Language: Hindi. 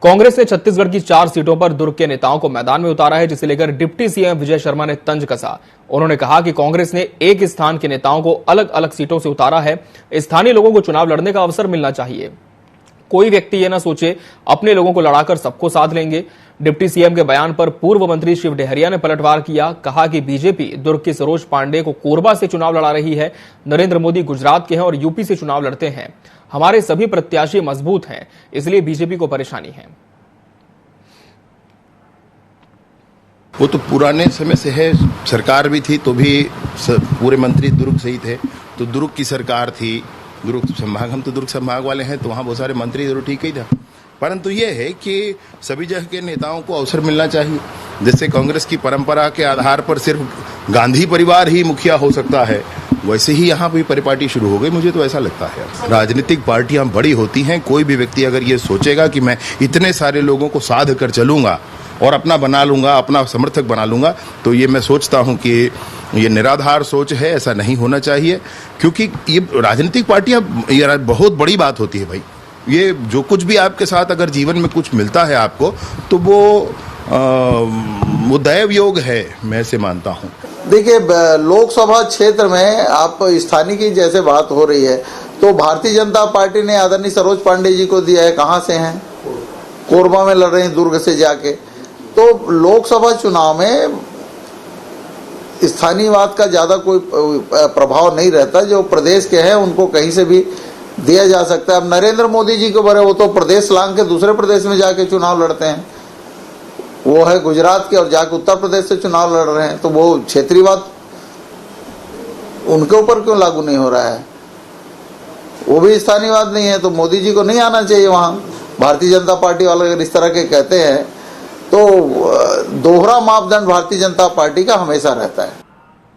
कांग्रेस ने छत्तीसगढ़ की 4 सीटों पर दुर्ग के नेताओं को मैदान में उतारा है, जिसे लेकर डिप्टी सीएम विजय शर्मा ने तंज कसा। उन्होंने कहा कि कांग्रेस ने एक स्थान के नेताओं को अलग अलग सीटों से उतारा है। स्थानीय लोगों को चुनाव लड़ने का अवसर मिलना चाहिए। कोई व्यक्ति ये न सोचे अपने लोगों को लड़ाकर सबको साध लेंगे। डिप्टी सीएम के बयान पर पूर्व मंत्री शिव डहरिया ने पलटवार किया। कहा कि बीजेपी दुर्ग की सरोज पांडे को कोरबा से चुनाव लड़ा रही है। नरेंद्र मोदी गुजरात के हैं और यूपी से चुनाव लड़ते हैं। हमारे सभी प्रत्याशी मजबूत हैं, इसलिए बीजेपी को परेशानी है। वो तो पुराने समय से है, सरकार भी थी तो भी पूरे मंत्री दुर्ग से ही थे, तो दुर्ग की सरकार थी, दुर्ग संभाग, हम तो दुर्ग संभाग वाले हैं, तो वहाँ बहुत सारे मंत्री जरूर ठीक ही था। परंतु ये है कि सभी जगह के नेताओं को अवसर मिलना चाहिए। जैसे कांग्रेस की परंपरा के आधार पर सिर्फ गांधी परिवार ही मुखिया हो सकता है, वैसे ही यहाँ भी परिपाटी शुरू हो गई। मुझे तो ऐसा लगता है राजनीतिक पार्टियां बड़ी होती हैं। कोई भी व्यक्ति अगर ये सोचेगा कि मैं इतने सारे लोगों को साध कर चलूंगा और अपना बना लूंगा, अपना समर्थक बना लूंगा, तो ये मैं सोचता हूं कि ये निराधार सोच है। ऐसा नहीं होना चाहिए, क्योंकि ये राजनीतिक पार्टियां ये बहुत बड़ी बात होती है भाई। ये जो कुछ भी आपके साथ अगर जीवन में कुछ मिलता है आपको, तो वो दैव योग है, मैं ऐसे मानता हूं। देखिए, लोकसभा क्षेत्र में आप स्थानीय की जैसे बात हो रही है, तो भारतीय जनता पार्टी ने आदरणीय सरोज पांडे जी को दिया है। कहाँ से हैं? कोरबा में लड़ रहे हैं, दुर्ग से जाके। तो लोकसभा चुनाव में स्थानीयवाद का ज्यादा कोई प्रभाव नहीं रहता। जो प्रदेश के हैं उनको कहीं से भी दिया जा सकता है। अब नरेंद्र मोदी जी के बारे, वो तो प्रदेश लांग के दूसरे प्रदेश में जाके चुनाव लड़ते हैं। वो है गुजरात के और जाके उत्तर प्रदेश से चुनाव लड़ रहे हैं, तो वो क्षेत्रीयवाद उनके ऊपर क्यों लागू नहीं हो रहा है? वो भी स्थानीयवाद नहीं है, तो मोदी जी को नहीं आना चाहिए वहां। भारतीय जनता पार्टी वाले अगर इस तरह के कहते हैं, तो दोहरा मापदंड भारतीय जनता पार्टी का हमेशा रहता है।